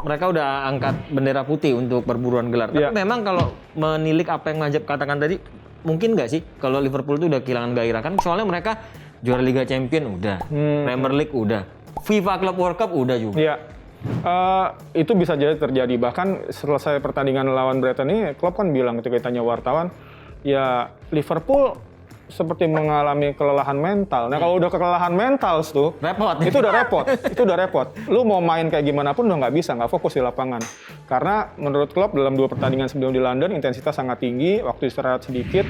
mereka udah angkat bendera putih untuk perburuan gelar. Tapi memang kalau menilik apa yang Majab katakan tadi, mungkin nggak sih kalau Liverpool itu udah kehilangan gairah kan? Soalnya mereka juara Liga Champions udah, Premier League udah, FIFA Club World Cup udah juga. Iya. Itu bisa jadi terjadi. Bahkan selesai pertandingan lawan Brighton ini, Klopp kan bilang ketika ditanya wartawan, ya Liverpool seperti mengalami kelelahan mental. Nah kalau udah kelelahan mental tuh, repot. Itu udah repot. Itu udah repot. Lu mau main kayak gimana pun udah nggak bisa, nggak fokus di lapangan. Karena menurut Klopp dalam 2 pertandingan sebelum di London intensitas sangat tinggi, waktu istirahat sedikit.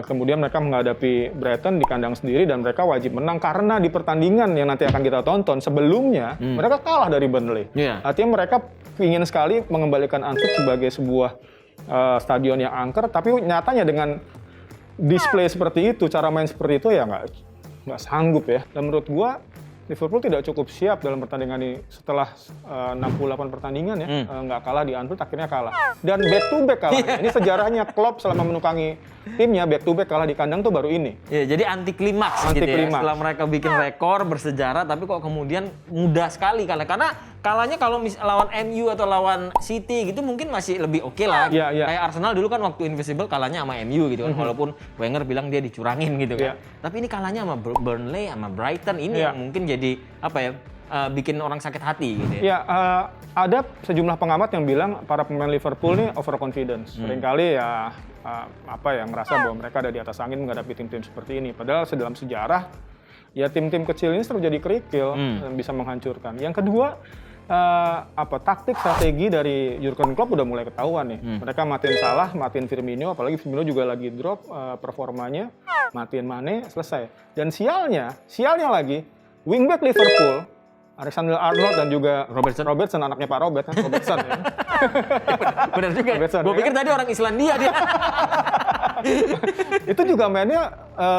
Kemudian mereka menghadapi Brighton di kandang sendiri dan mereka wajib menang karena di pertandingan yang nanti akan kita tonton sebelumnya mereka kalah dari Burnley. Artinya mereka ingin sekali mengembalikan Anfield sebagai sebuah stadion yang angker, tapi nyatanya dengan display seperti itu, cara main seperti itu ya nggak sanggup ya. Dan menurut gua Liverpool tidak cukup siap dalam pertandingan ini. Setelah 68 pertandingan ya, nggak kalah di Anfield, akhirnya kalah. Dan back to back kalah. Ini sejarahnya Klopp selama menukangi timnya, back to back kalah di kandang tuh baru ini. Ya, jadi anti klimaks gitu ya. Setelah mereka bikin rekor bersejarah, tapi kok kemudian mudah sekali kalah. Karena kalahnya kalau lawan MU atau lawan City gitu mungkin masih lebih oke lah. Kayak Arsenal dulu kan waktu Invisible kalahnya sama MU gitu kan. Walaupun Wenger bilang dia dicurangin gitu kan. Tapi ini kalahnya sama Burnley, sama Brighton ini yang mungkin jadi apa ya, bikin orang sakit hati gitu ya. Ada sejumlah pengamat yang bilang para pemain Liverpool ini overconfidence. Seringkali ya ngerasa bahwa mereka ada di atas angin menghadapi tim-tim seperti ini. Padahal dalam sejarah ya tim-tim kecil ini selalu jadi kerikil dan bisa menghancurkan. Yang kedua, taktik strategi dari Jurgen Klopp udah mulai ketahuan nih. Mereka matiin Salah, matiin Firmino, apalagi Firmino juga lagi drop performanya, matiin Mane, selesai. Dan sialnya lagi, wingback Liverpool, Alexander-Arnold dan juga Robertson anaknya Pak Robert kan, Robertson ya. Benar juga. Gue pikir tadi orang Islandia dia. Itu juga mainnya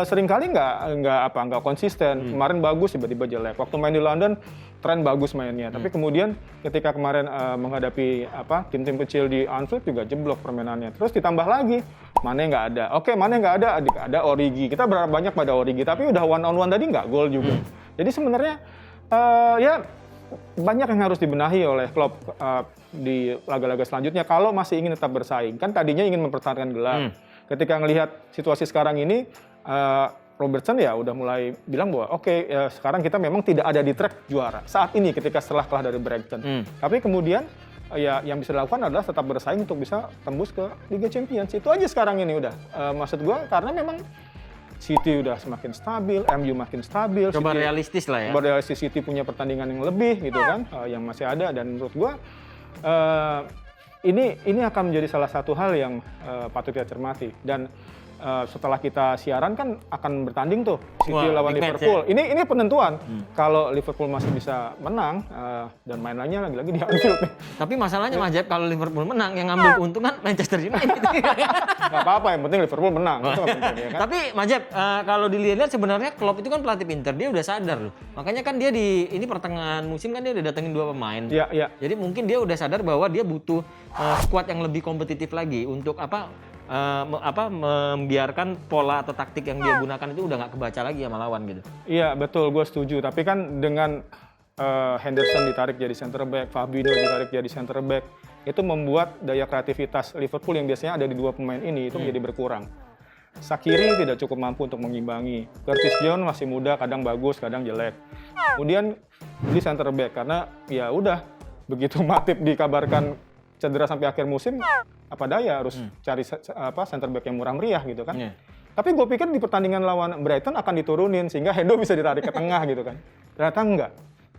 seringkali nggak konsisten. Kemarin bagus, tiba-tiba jelek. Waktu main di London, tren bagus mainnya. Tapi kemudian ketika kemarin menghadapi tim-tim kecil di Anfield juga jeblok permainannya. Terus ditambah lagi, Mane nggak ada. Oke, Mane nggak ada Origi. Kita berharap banyak pada Origi, tapi udah one on one tadi nggak gol juga. Jadi sebenarnya banyak yang harus dibenahi oleh Klopp di laga-laga selanjutnya kalau masih ingin tetap bersaing. Kan tadinya ingin mempertahankan gelar. Ketika melihat situasi sekarang ini, Robertson ya udah mulai bilang bahwa sekarang kita memang tidak ada di track juara saat ini ketika setelah kalah dari Brighton. Tapi kemudian ya yang bisa dilakukan adalah tetap bersaing untuk bisa tembus ke Liga Champions. Itu aja sekarang ini udah. Maksud gua karena memang City udah semakin stabil, MU makin stabil. Coba realistis lah ya. Coba realistis, City punya pertandingan yang lebih gitu kan, yang masih ada. Dan menurut gua ini akan menjadi salah satu hal yang patut kita cermati. Dan setelah kita siaran kan akan bertanding tuh City lawan Liverpool. Ya? Ini penentuan. Kalau Liverpool masih bisa menang dan mainannya lagi-lagi di Anfield nih. Tapi masalahnya Majab, kalau Liverpool menang yang ngambil keuntungan Manchester United. Gak apa-apa, yang penting Liverpool menang. Itu penting, ya kan? Tapi Majab, kalau dilihat sebenarnya Klopp itu kan pelatih pinter, dia udah sadar loh. Makanya kan dia ini pertengahan musim kan dia udah datengin 2 pemain. Iya. Jadi mungkin dia udah sadar bahwa dia butuh squad yang lebih kompetitif lagi untuk membiarkan pola atau taktik yang dia gunakan itu udah nggak kebaca lagi sama lawan gitu. Iya betul, gue setuju. Tapi kan dengan Henderson ditarik jadi center back, Fabinho ditarik jadi center back, itu membuat daya kreativitas Liverpool yang biasanya ada di 2 pemain ini itu menjadi berkurang. Shaqiri tidak cukup mampu untuk mengimbangi. Curtis Jones masih muda, kadang bagus, kadang jelek. Kemudian beli center back karena ya udah begitu Matip dikabarkan cedera sampai akhir musim, apa daya harus cari center back yang murah meriah gitu kan. Tapi gue pikir di pertandingan lawan Brighton akan diturunin sehingga Hendo bisa ditarik ke tengah gitu kan. Ternyata enggak.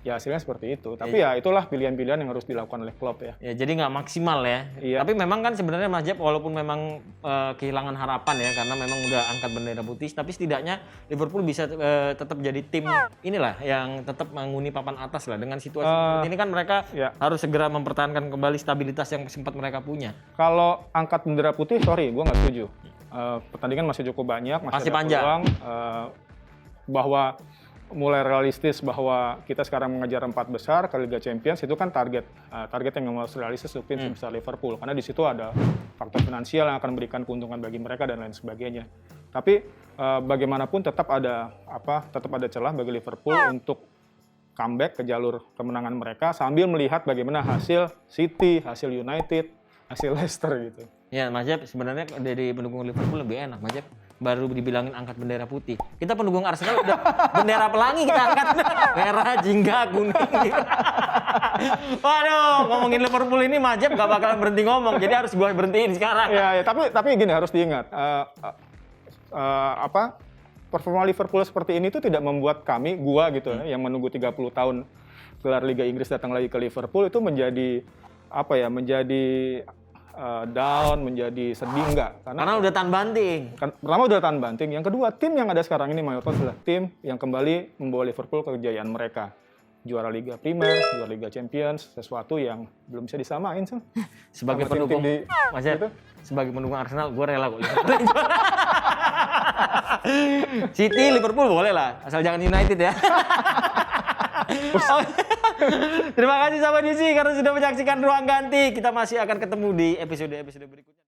Ya hasilnya seperti itu. Tapi ya itulah pilihan-pilihan yang harus dilakukan oleh Klopp ya. Ya jadi nggak maksimal ya. Iya. Tapi memang kan sebenarnya Mas Jeb walaupun memang kehilangan harapan ya karena memang udah angkat bendera putih, tapi setidaknya Liverpool bisa tetap jadi tim inilah yang tetap menghuni papan atas lah. Dengan situasi seperti ini kan mereka harus segera mempertahankan kembali stabilitas yang sempat mereka punya. Kalau angkat bendera putih, sorry, gue nggak setuju. Pertandingan masih cukup banyak, masih ada panjang. peluang bahwa mulai realistis bahwa kita sekarang mengejar 4 besar ke Liga Champions itu kan target yang harus realistis untuk tim sebesar Liverpool karena di situ ada faktor finansial yang akan memberikan keuntungan bagi mereka dan lain sebagainya. Tapi bagaimanapun tetap ada celah bagi Liverpool untuk comeback ke jalur kemenangan mereka sambil melihat bagaimana hasil City, hasil United, hasil Leicester gitu. Ya, Mas Jeb, sebenarnya dari pendukung Liverpool lebih enak, Mas Jeb. Baru dibilangin angkat bendera putih. Kita pendukung Arsenal udah bendera pelangi kita angkat. Merah, jingga, kuning. Waduh, ngomongin Liverpool ini Mas Jeb gak bakalan berhenti ngomong. Jadi harus gue berhentiin sekarang. Ya, tapi gini harus diingat. Performa Liverpool seperti ini tuh tidak membuat gua gitu yang menunggu 30 tahun gelar Liga Inggris datang lagi ke Liverpool itu menjadi down, menjadi sedih enggak. Karena udah tahan banting. Pertama udah tahan banting. Yang kedua, tim yang ada sekarang ini mayoritas adalah tim yang kembali membawa Liverpool ke kejayaan mereka. Juara Liga Primer, juara Liga Champions, sesuatu yang belum bisa disamain sih. Sebagai pendukung Mas Jeb, sebagai pendukung Arsenal, gue rela kok. City, Liverpool boleh lah, asal jangan United ya. Terima kasih sahabat Yusi karena sudah menyaksikan Ruang Ganti. Kita masih akan ketemu di episode berikutnya.